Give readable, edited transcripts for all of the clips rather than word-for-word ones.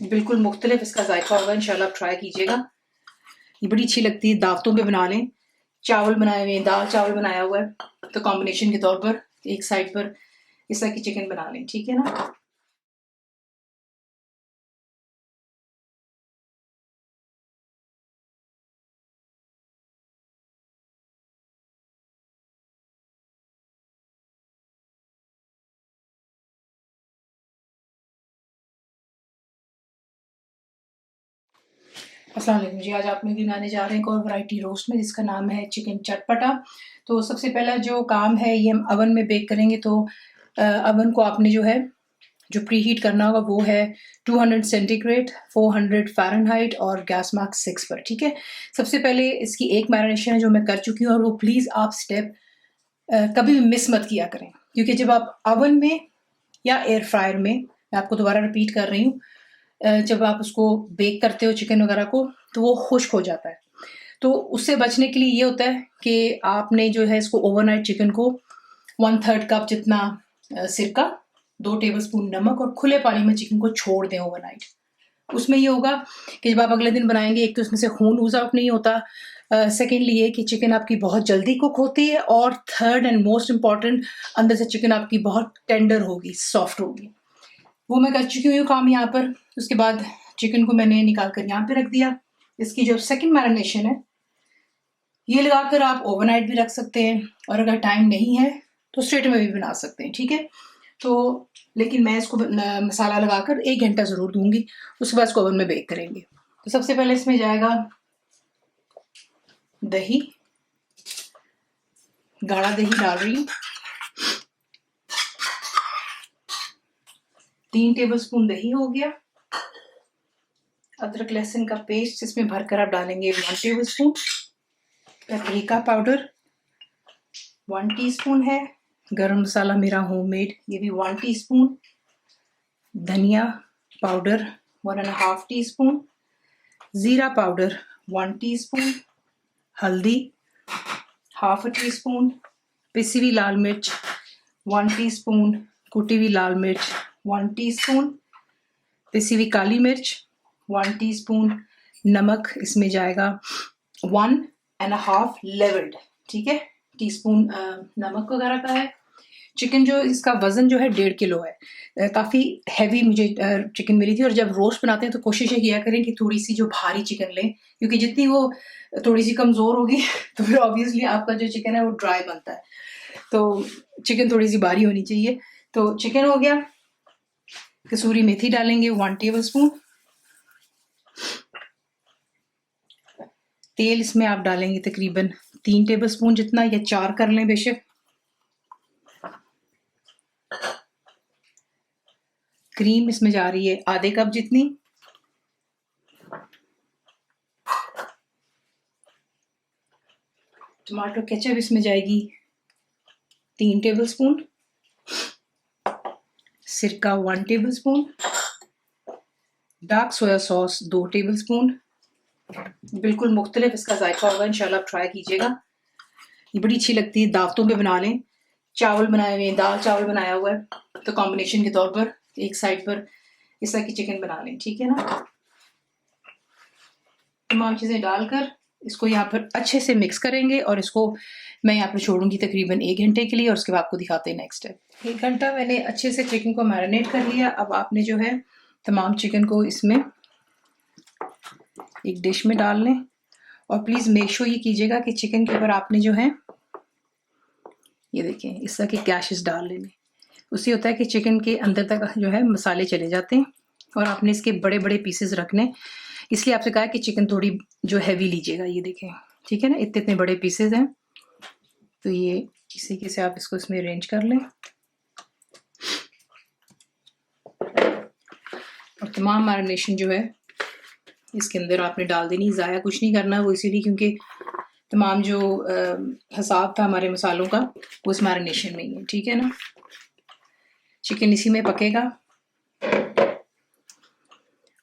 बिल्कुल मुख्तलिफ इसका जायका होगा, इंशाल्लाह आप ट्राई कीजिएगा। ये बड़ी अच्छी लगती है, दावतों पे बना लें। चावल बनाए हुए हैं, दाल चावल बनाया हुआ है, तो कॉम्बिनेशन के तौर पर एक साइड पर इस तरह की चिकन बना लें, ठीक है ना। अस्सलाम वालेकुम जी, आज आप लोग बनाने जा रहे हैं एक और वैरायटी रोस्ट में, जिसका नाम है चिकन चटपटा। तो सबसे पहला जो काम है ये हम अवन में बेक करेंगे। तो अवन को आपने जो है जो प्री हीट करना होगा वो है 200 सेंटीग्रेड, 400 फ़ारेनहाइट और गैस मार्क 6 पर, ठीक है। सबसे पहले इसकी एक मैरिनेशन है जो मैं कर चुकी हूँ, और वो प्लीज़ आप स्टेप कभी भी मिस मत किया करें, क्योंकि जब आप अवन में या एयर फ्रायर में, मैं आपको दोबारा रिपीट कर रही हूँ, जब आप उसको बेक करते हो चिकन वगैरह को, तो वो खुश्क हो जाता है। तो उससे बचने के लिए ये होता है कि आपने जो है इसको ओवरनाइट चिकन को 1/3 कप जितना सिरका, 2 टेबलस्पून नमक और खुले पानी में चिकन को छोड़ दें ओवरनाइट। उसमें ये होगा कि जब आप अगले दिन बनाएंगे, एक तो उसमें से खून ऊज आउट नहीं होता, सेकेंडली ये कि चिकन आपकी बहुत जल्दी कुक होती है, और थर्ड एंड मोस्ट इम्पॉर्टेंट, अंदर से चिकन आपकी बहुत टेंडर होगी, सॉफ्ट होगी। वो मैं कर चुकी हूँ काम यहाँ पर। उसके बाद चिकन को मैंने निकाल कर यहाँ पे रख दिया। इसकी जो सेकंड मैरिनेशन है ये लगाकर आप ओवरनाइट भी रख सकते हैं, और अगर टाइम नहीं है तो स्ट्रेट में भी बना सकते हैं, ठीक है। तो लेकिन मैं इसको मसाला लगाकर 1 घंटा ज़रूर दूंगी, उसके बाद इसको ओवन में बेक करेंगे। तो सबसे पहले इसमें जाएगा दही, गाढ़ा दही डाल रही हूँ, 3 टेबलस्पून दही हो गया। अदरक लहसुन का पेस्ट इसमें भरकर आप डालेंगे 1 टेबलस्पून। पेपरिका पाउडर 1 टीस्पून है। गरम मसाला मेरा होममेड, ये भी 1 टीस्पून। धनिया पाउडर 1.5 टीस्पून। ज़ीरा पाउडर 1 टीस्पून। हल्दी 1/2 टीस्पून। पिसी हुई लाल मिर्च 1 टीस्पून। कुटी हुई लाल मिर्च 1 टीस्पून। पिसी हुई काली मिर्च 1 टीस्पून। नमक इसमें जाएगा 1.5 लेवल्ड, ठीक है, टीस्पून नमक वगैरह का है। चिकन जो इसका वज़न जो है 1.5 किलो है। काफ़ी हैवी मुझे चिकन मिली थी, और जब रोस्ट बनाते हैं तो कोशिश ये किया करें कि थोड़ी सी जो भारी चिकन लें, क्योंकि जितनी वो थोड़ी सी कमज़ोर होगी तो फिर ऑब्वियसली आपका जो चिकन है वो ड्राई बनता है। तो चिकन थोड़ी सी भारी होनी चाहिए। तो चिकन हो गया। कसूरी मेथी डालेंगे 1 टेबलस्पून। तेल इसमें आप डालेंगे तकरीबन 3 टेबलस्पून जितना, या 4 कर लें बेशक। क्रीम इसमें जा रही है आधे कप जितनी। टमाटो केचप इसमें जाएगी 3 टेबलस्पून। सिरका 1 tablespoon. Dark soya sauce 2 tablespoon. बिल्कुल मुख्तलिफ इसका जायका होगा, इंशाल्लाह आप ट्राई कीजिएगा। ये बड़ी अच्छी लगती है, दावतों पे बना लें। चावल बनाए हुए हैं, दाल चावल बनाया हुआ है, तो कॉम्बिनेशन के तौर पर एक साइड पर इस तरह की चिकन बना लें, ठीक है ना। तमाम चीज़ें डालकर इसको यहाँ पर अच्छे से मिक्स करेंगे, और इसको मैं यहाँ पर छोड़ूंगी तकरीबन 1 घंटे के लिए, और उसके बाद आपको दिखाते हैं नेक्स्ट स्टेप। 1 घंटा मैंने अच्छे से चिकन को मैरिनेट कर लिया। अब आपने जो है तमाम चिकन को इसमें एक डिश में डाल लें, और प्लीज़ मेक श्योर ये कीजिएगा कि चिकन के ऊपर आपने जो है ये देखें इस तरह के कैशेस डाल लेने। उससे होता है कि चिकन के अंदर तक जो है मसाले चले जाते हैं, और आपने इसके बड़े बड़े पीसेस रखने, इसलिए आपसे कहा कि चिकन थोड़ी जो हैवी लीजिएगा। ये देखें, ठीक है ना, इतने इतने बड़े पीसेस हैं। तो ये इस तरीके से आप इसको इसमें अरेंज कर लें, और तमाम मैरिनेशन जो है इसके अंदर आपने डाल देनी। ज़ाया कुछ नहीं करना, वो इसीलिए क्योंकि तमाम जो हिसाब था हमारे मसालों का वो इस मैरिनेशन में ही है, ठीक है ना। चिकन इसी में पकेगा,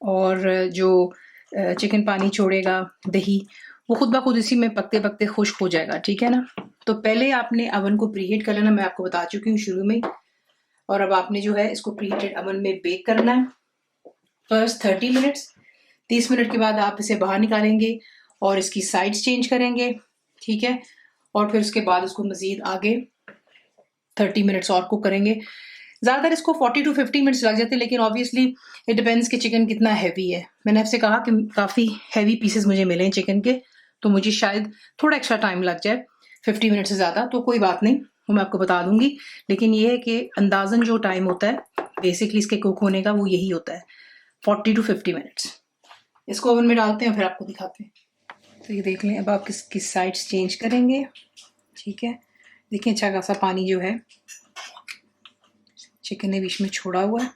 और जो चिकन पानी छोड़ेगा, दही, वो खुद ब खुद इसी में पकते पकते खुश्क हो जाएगा, ठीक है ना। तो पहले आपने अवन को प्रीहीट कर लेना, मैं आपको बता चुकी हूँ शुरू में, और अब आपने जो है इसको प्रीहीटेड अवन में बेक करना है। फर्स्ट 30 मिनट्स, 30 मिनट के बाद आप इसे बाहर निकालेंगे और इसकी साइड्स चेंज करेंगे, ठीक है। और फिर उसके बाद उसको मज़ीद आगे 30 मिनट्स और कुक करेंगे। ज़्यादातर इसको 40 to 50 मिनट्स लग जाते हैं, लेकिन ऑब्वियसली इट डिपेंड्स कि चिकन कितना हैवी है। मैंने आपसे कहा कि काफ़ी हैवी पीसेस मुझे मिले हैं चिकन के, तो मुझे शायद थोड़ा एक्स्ट्रा टाइम लग जाए 50 मिनट से ज़्यादा, तो कोई बात नहीं, वो मैं आपको बता दूंगी। लेकिन ये है कि अंदाज़न जो टाइम होता है बेसिकली इसके कुक होने का, वो यही होता है 40 to 50 मिनट्स। इसको ओवन में डालते हैं फिर आपको दिखाते हैं। तो ये देख लें, अब आप किसकी साइड्स चेंज करेंगे, ठीक है। देखिए अच्छा खासा पानी जो है चिकन ने बीच में छोड़ा हुआ है।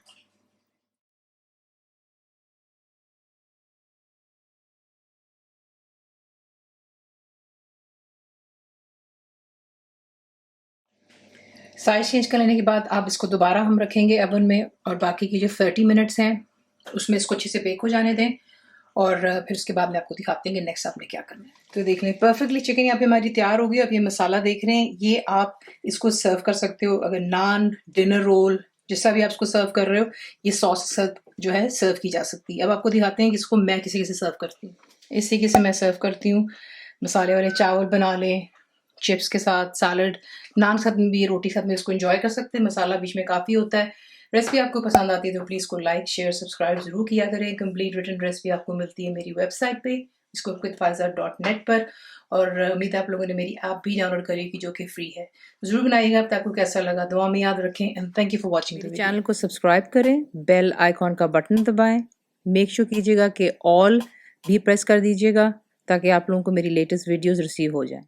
साइज चेंज कर लेने के बाद अब इसको दोबारा हम रखेंगे ओवन में, और बाकी की जो 30 मिनट्स हैं उसमें इसको अच्छे से बेक हो जाने दें, और फिर उसके बाद मैं आपको दिखाते हैं कि नेक्स्ट आपने क्या करना है। तो देख लें परफेक्टली चिकन यहाँ पे हमारी तैयार हो गई। अब ये मसाला देख रहे हैं, ये आप इसको सर्व कर सकते हो, अगर नान, डिनर रोल, जिसका भी आप इसको सर्व कर रहे हो, ये सॉस के साथ जो है सर्व की जा सकती है। अब आपको दिखाते हैं कि इसको मैं किसी से सर्व करती हूँ। इस तरीके से मैं सर्व करती हूँ। मसाले वाले चावल बना लें, चिप्स के साथ, सैलड, नान के साथ में भी, रोटी के साथ में इसको एंजॉय कर सकते हैं। मसाला बीच में काफ़ी होता है। रेसिपी आपको पसंद आती है तो प्लीज़ को लाइक, शेयर, सब्सक्राइब ज़रूर किया करें। कंप्लीट रिटन रेसिपी आपको मिलती है मेरी वेबसाइट पे scoopwithfaiza.net पर, और उम्मीद है आप लोगों ने मेरी ऐप भी डाउनलोड करी कि जो कि फ्री है। ज़रूर बनाइएगा। अब आपको कैसा लगा दुआ में याद रखें, and thank you for watching. मेरे चैनल को सब्सक्राइब करें, बेल आइकॉन का बटन दबाएं, मेक श्योर कीजिएगा कि ऑल भी प्रेस कर दीजिएगा ताकि आप लोगों को मेरी लेटेस्ट वीडियोस रिसीव हो जाएं।